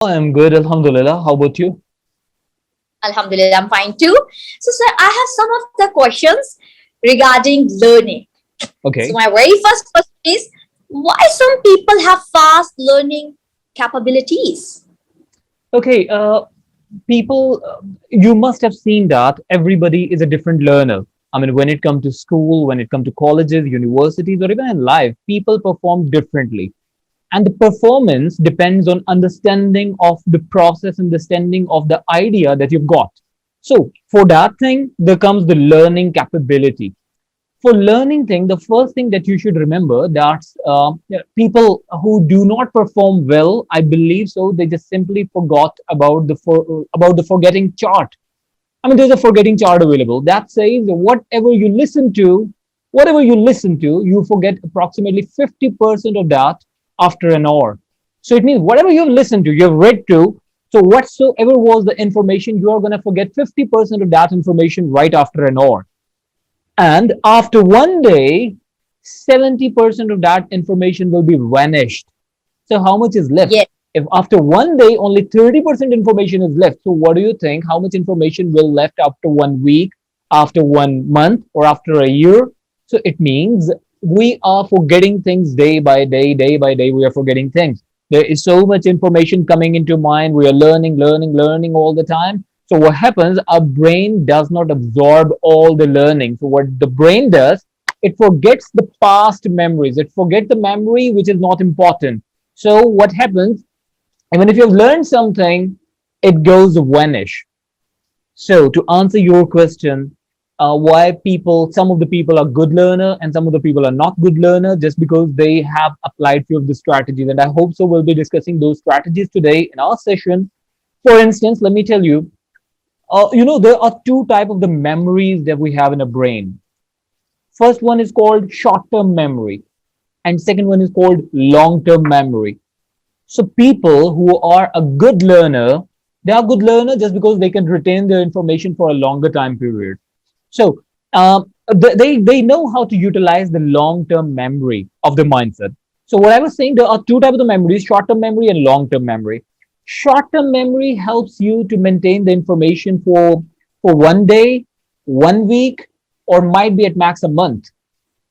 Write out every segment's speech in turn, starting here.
I'm good, Alhamdulillah. How about you? Alhamdulillah, I'm fine too. So, sir, I have some of the questions regarding learning. So, Okay. my very first question is why some people have fast learning capabilities? Okay. People, you must have seen that everybody is a different learner. I mean, when it comes to school, when it comes to colleges, universities, or even in life, people perform differently. And the performance depends on understanding of the process, understanding of the idea that you've got. So, for that thing, there comes the learning capability. For learning thing, the first thing that you should remember that people who do not perform well, I believe so, they just simply forgot about the forgetting chart. I mean, there's a forgetting chart available that says whatever you listen to, you forget approximately 50% of that after an hour. So it means whatever you've listened to, you've read to, so whatsoever was the information, you are going to forget 50% of that information right after an hour. And after one day, 70% of that information will be vanished. So, how much is left? Yes. If after one day only 30% information is left, so what do you think? How much information will left after 1 week, after 1 month, or after a year? So, it means we are forgetting things day by day. We are forgetting things. There is so much information coming into mind. We are learning all the time. So what happens? Our brain does not absorb all the learning. So what the brain does, it forgets the past memories. It forgets the memory which is not important. So what happens? Even if you've learned something, it goes vanish. So to answer your question, why some of the people are good learner and some of the people are not good learner just because they have applied few of the strategies. And I hope so we'll be discussing those strategies today in our session. For instance, let me tell you, there are two type of the memories that we have in a brain. First one is called short-term memory, and second one is called long-term memory. So people who are a good learner, they are good learner just because they can retain their information for a longer time period. So they know how to utilize the long-term memory of the mindset. So what I was saying, there are two types of the memories: short-term memory and long-term memory. Short-term memory helps you to maintain the information for 1 day, 1 week, or might be at max a month.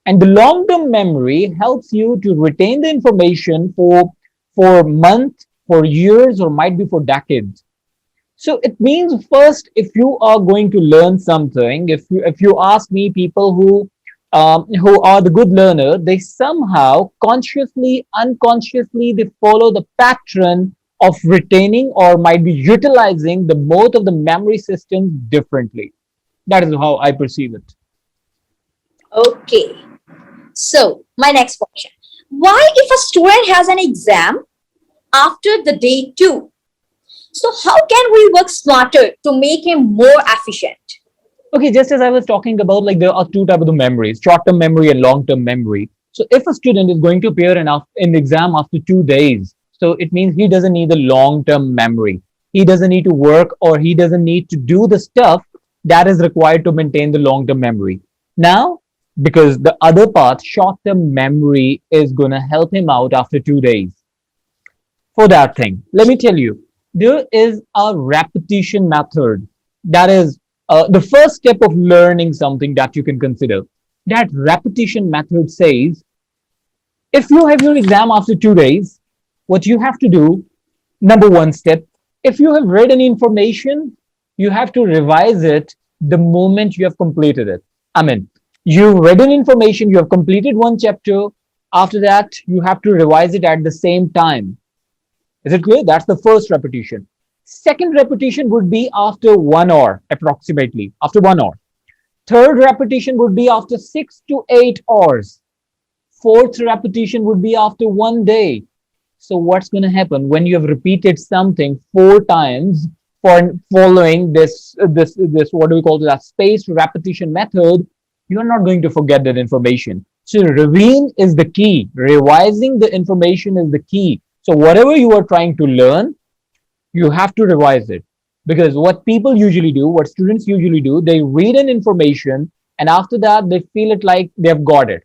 And the long-term memory helps you to retain the information for months, for years, or might be for decades. So it means first, if you are going to learn something, if you ask me, people who are the good learner, they somehow consciously, unconsciously, they follow the pattern of retaining or might be utilizing the both of the memory systems differently. That is how I perceive it. Okay. So, my next question. Why, if a student has an exam after the day two, so how can we work smarter to make him more efficient? Okay, just as I was talking about, like there are two types of the memories: short-term memory and long-term memory. So if a student is going to appear in the exam after 2 days, so it means he doesn't need the long-term memory. He doesn't need to work, or he doesn't need to do the stuff that is required to maintain the long-term memory. Now, because the other part, short-term memory, is gonna help him out after 2 days. For that thing, let me tell you, there is a repetition method. That is the first step of learning something that you can consider. That repetition method says, if you have your exam after 2 days, what you have to do, number one step, if you have read any information, you have to revise it the moment you have completed it. I mean, you read an information, you have completed one chapter. After that, you have to revise it at the same time. Is it clear? That's the first repetition. Second repetition would be after 1 hour, approximately, after 1 hour. Third repetition would be after 6 to 8 hours. Fourth repetition would be after 1 day. So what's going to happen when you have repeated something 4 times for following this what do we call that spaced repetition method? You're not going to forget that information. So reviewing is the key. Revising the information is the key. So whatever you are trying to learn, you have to revise it, because what people usually do, what students usually do, they read an information and after that they feel it like they've got it,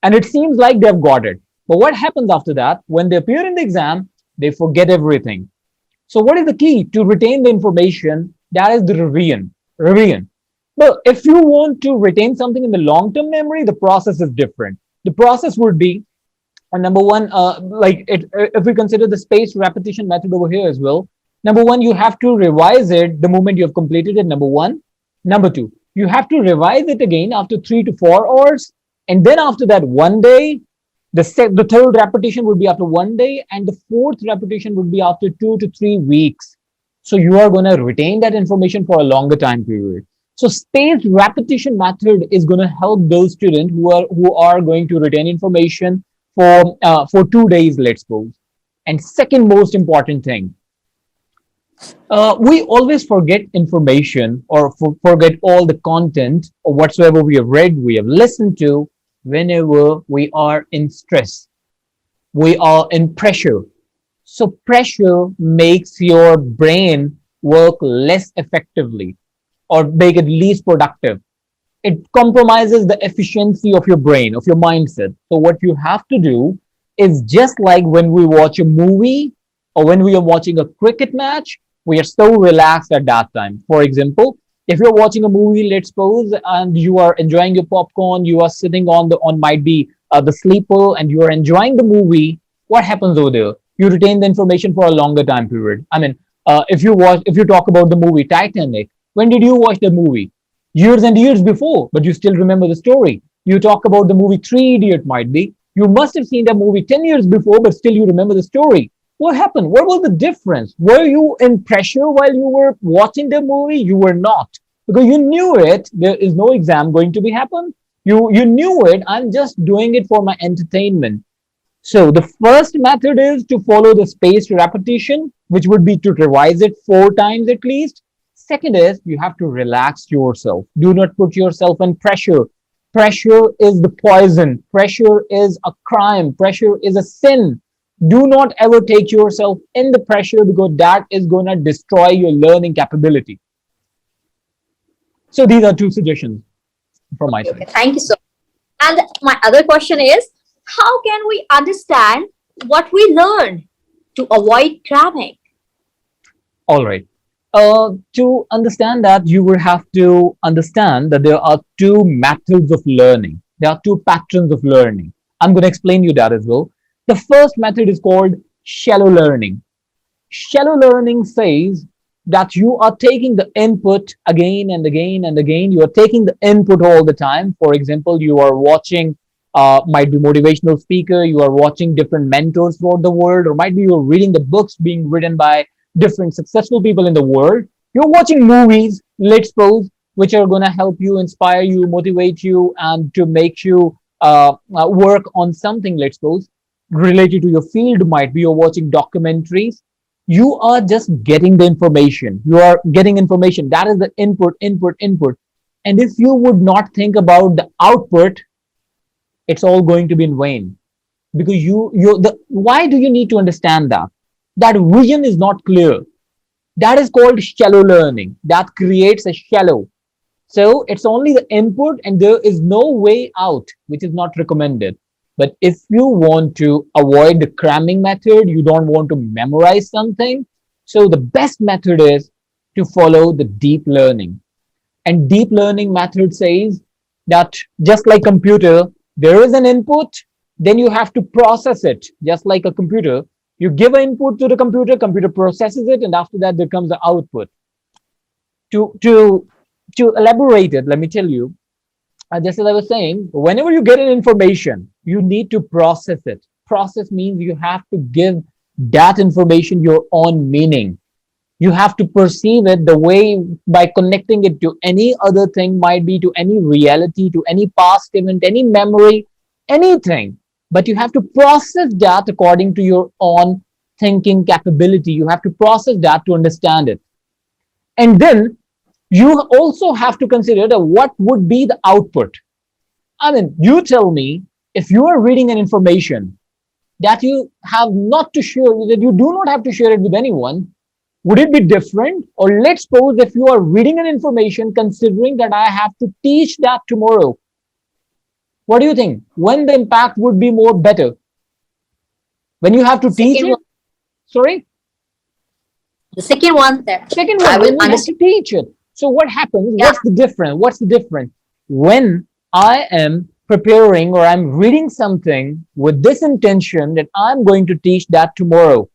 and it seems like they've got it. But what happens after that? When they appear in the exam, they forget everything. So what is the key to retain the information? That is the revision. Revision. Well, if you want to retain something in the long-term memory, the process is different. The process would be number one, if we consider the spaced repetition method over here as well, number one, you have to revise it the moment you have completed it. Number one. Number two, you have to revise it again after 3 to 4 hours. And then after that, 1 day. The third repetition would be after 1 day. And the fourth repetition would be after 2 to 3 weeks. So you are going to retain that information for a longer time period. So spaced repetition method is going to help those students who are going to retain information for 2 days, let's suppose. And second most important thing, we always forget information or forget all the content or whatsoever we have read, we have listened to whenever we are in stress, we are in pressure. So pressure makes your brain work less effectively or make it least productive. It compromises the efficiency of your brain, of your mindset. So what you have to do is just like when we watch a movie or when we are watching a cricket match, we are so relaxed at that time. For example, if you're watching a movie, let's suppose, and you are enjoying your popcorn, you are sitting on might be the sleeper, and you are enjoying the movie. What happens over there? You retain the information for a longer time period. I mean, if you talk about the movie Titanic, when did you watch the movie? Years and years before, but you still remember the story. You talk about the movie Three Idiot, might be. You must have seen the movie 10 years before, but still you remember the story. What happened? What was the difference? Were you in pressure while you were watching the movie? You were not, because you knew it. There is no exam going to be happen. You knew it. I'm just doing it for my entertainment. So the first method is to follow the spaced repetition, which would be to revise it 4 times at least. Second is you have to relax yourself. Do not put yourself in pressure. Pressure is the poison. Pressure is a crime. Pressure is a sin. Do not ever take yourself in the pressure, because that is going to destroy your learning capability. So these are two suggestions from my Okay, side. okay. Thank you so much. And my other question is, how can we understand what we learn to avoid cramming? All right. To understand that, you will have to understand that there are two methods of learning. There are two patterns of learning. I'm going to explain you that as well. The first method is called shallow learning. Shallow learning says that you are taking the input again and again and again. You are taking the input all the time. For example, you are watching, might be motivational speaker, you are watching different mentors throughout the world, or might be you're reading the books being written by different successful people in the world. You're watching movies, let's suppose, which are going to help you, inspire you, motivate you, and to make you work on something, let's suppose, related to your field. Might be you're watching documentaries. You are just getting the information. You are getting information. That is the input, input, input. And if you would not think about the output, it's all going to be in vain, because why do you need to understand that that vision is not clear? That is called shallow learning. That creates a shallow. So it's only the input and there is no way out, which is not recommended. But if you want to avoid the cramming method, you don't want to memorize something, so the best method is to follow the deep learning. And deep learning method says that just like computer, there is an input, then you have to process it just like a computer. You give an input to the computer, computer processes it, and after that there comes the output. To elaborate it, let me tell you, just as I was saying, whenever you get an information, you need to process it. Process means you have to give that information your own meaning. You have to perceive it the way, by connecting it to any other thing, might be to any reality, to any past event, any memory, anything. But you have to process that according to your own thinking capability. You have to process that to understand it. And then you also have to consider that what would be the output. I mean, you tell me, if you are reading an information that you have not to share, that you do not have to share it with anyone, would it be different? Or let's suppose if you are reading an information considering that I have to teach that tomorrow, what do you think? When the impact would be more better? When you have to teach Second it? one, Sorry? The second one that Second I one, will then we have to understand. teach it. So what happens? Yeah. What's the difference? What's the difference? When I am preparing or I'm reading something with this intention that I'm going to teach that tomorrow.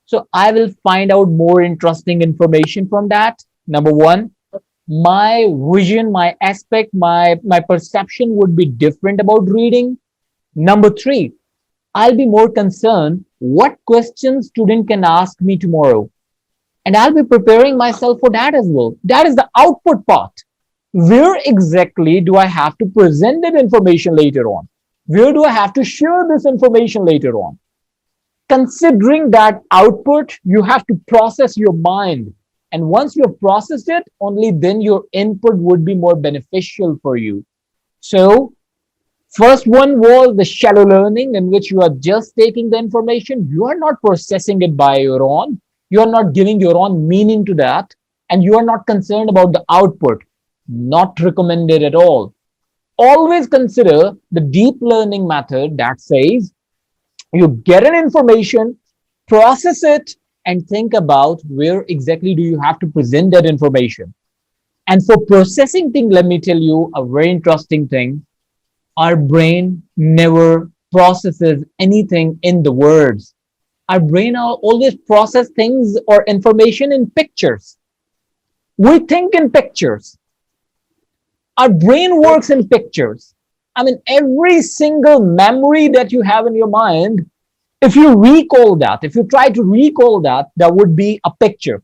So I will find out more interesting information from that. Number one, my vision, my aspect, my perception would be different about reading. Number three, I'll be more concerned what questions student can ask me tomorrow. And I'll be preparing myself for that as well. That is the output part. Where exactly do I have to present that information later on? Where do I have to share this information later on? Considering that output, you have to process your mind. And once you have processed it, only then your input would be more beneficial for you. So, first one was the shallow learning, in which you are just taking the information, you are not processing it by your own, you are not giving your own meaning to that, and you are not concerned about the output. Not recommended at all. Always consider the deep learning method that says you get an information, process it, and think about where exactly do you have to present that information. And for processing thing, let me tell you a very interesting thing. Our brain never processes anything in the words. Our brain always process things or information in pictures. We think in pictures. Our brain works in pictures. I mean, every single memory that you have in your mind, if you recall that, if you try to recall that, that would be a picture.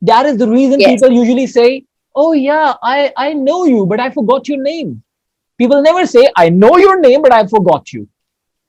That is the reason Yes. people usually say, oh, yeah, I know you, but I forgot your name. People never say, I know your name, but I forgot you.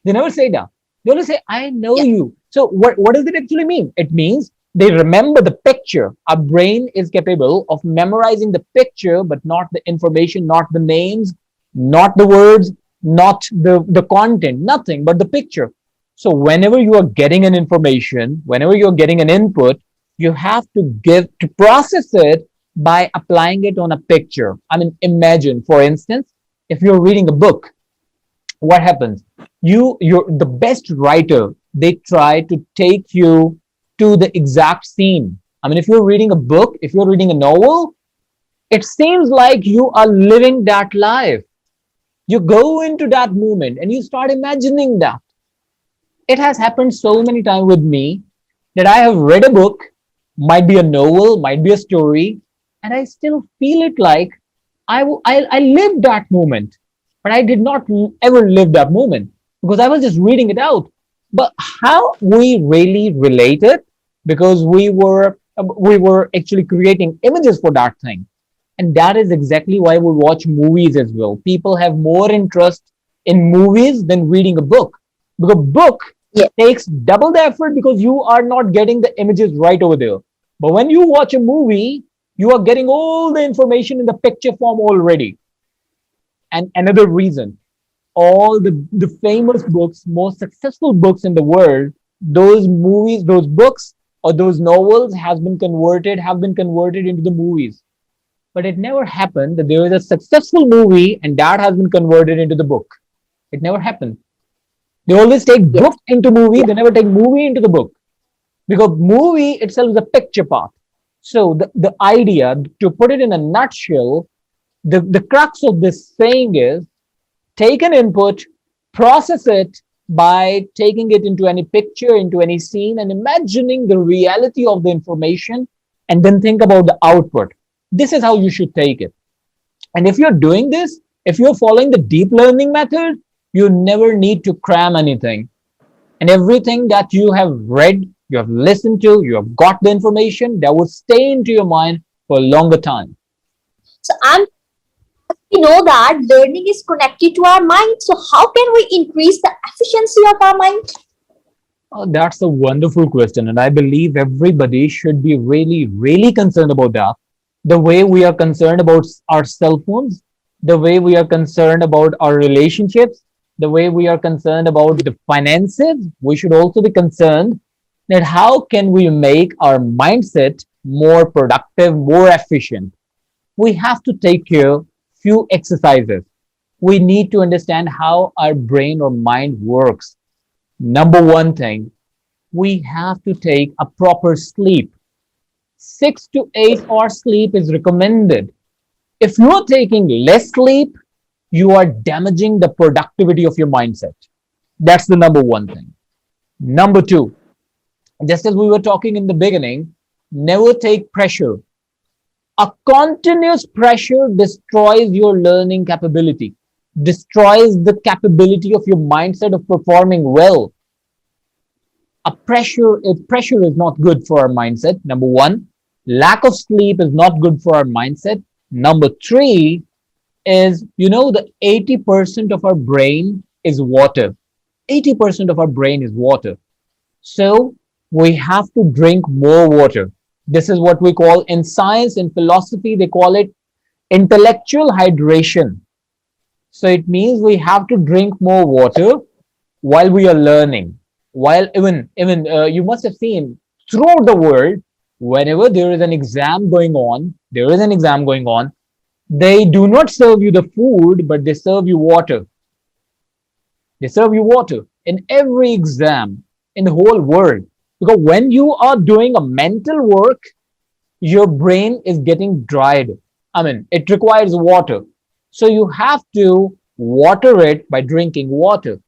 They never say that. They only say, I know Yeah. you. So what does it actually mean? It means they remember the picture. Our brain is capable of memorizing the picture, but not the information, not the names, not the words, not the content, nothing but the picture. So whenever you are getting an information, whenever you're getting an input, you have to give to process it by applying it on a picture. I mean, imagine, for instance, if you're reading a book, what happens? You're the best writer, they try to take you to the exact scene. I mean, if you're reading a book, if you're reading a novel, it seems like you are living that life. You go into that moment and you start imagining that. It has happened so many times with me that I have read a book, might be a novel, might be a story, and I still feel it like I lived that moment, but I did not ever live that moment because I was just reading it out. But how we really related, because we were actually creating images for that thing, and that is exactly why we watch movies as well. People have more interest in movies than reading a book, because book Yeah. takes double the effort because you are not getting the images right over there. But when you watch a movie, you are getting all the information in the picture form already. And another reason, all the famous books, most successful books in the world, those movies, those books, or those novels have been converted into the movies. But it never happened that there is a successful movie and that has been converted into the book. It never happened. They always take Yes. book into movie, they never take movie into the book, because movie itself is a picture part. So the idea, to put it in a nutshell, the crux of this saying is take an input, process it by taking it into any picture, into any scene, and imagining the reality of the information, and then think about the output. This is how you should take it. And if you're doing this, if you're following the deep learning method, you never need to cram anything. And everything that you have read, you have listened to, you have got the information that will stay into your mind for a longer time. So we know that learning is connected to our mind. So how can we increase the efficiency of our mind? Oh, that's a wonderful question. And I believe everybody should be really, really concerned about that. The way we are concerned about our cell phones, the way we are concerned about our relationships, the way we are concerned about the finances, we should also be concerned that how can we make our mindset more productive, more efficient. We have to take care few exercises. We need to understand how our brain or mind works. Number one thing, we have to take a proper sleep. 6 to 8 hours sleep is recommended. If you're taking less sleep, you are damaging the productivity of your mindset. That's the number one thing. Number two, just as we were talking in the beginning, never take pressure. A continuous pressure destroys your learning capability, destroys the capability of your mindset of performing well. Pressure is not good for our mindset. Number one, lack of sleep is not good for our mindset. Number three is, the 80% of our brain is water. 80% of our brain is water. So we have to drink more water. This is what we call, in science and philosophy, they call it intellectual hydration. So it means we have to drink more water while we are learning. While even you must have seen throughout the world, whenever there is an exam going on, they do not serve you the food, but they serve you water. They serve you water in every exam in the whole world. Because when you are doing a mental work, your brain is getting dried. I mean, it requires water. So you have to water it by drinking water.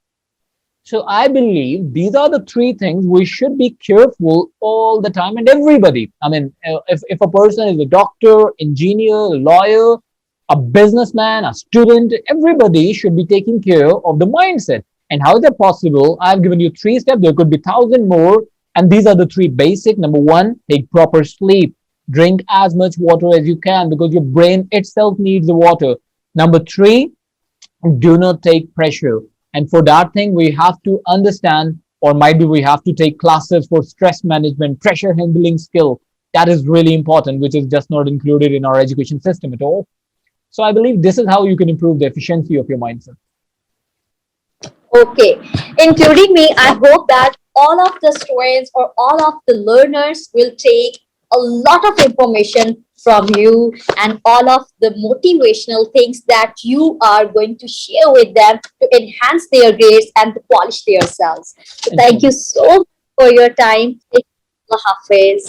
So I believe these are the three things we should be careful all the time, and everybody. I mean, if a person is a doctor, engineer, lawyer, a businessman, a student, everybody should be taking care of the mindset. And how is that possible? I've given you three steps. There could be thousand more, and these are the three basic. Number one, take proper sleep. Drink as much water as you can because your brain itself needs the water. Number three, do not take pressure. And for that thing, we have to understand, or maybe we have to take classes for stress management, pressure handling skill. That is really important, which is just not included in our education system at all. So I believe this is how you can improve the efficiency of your mindset. Okay, including me, I hope that all of the students or all of the learners will take a lot of information from you and all of the motivational things that you are going to share with them to enhance their grades and to polish themselves. So thank you Inshallah. so much for your time. Allah Hafiz.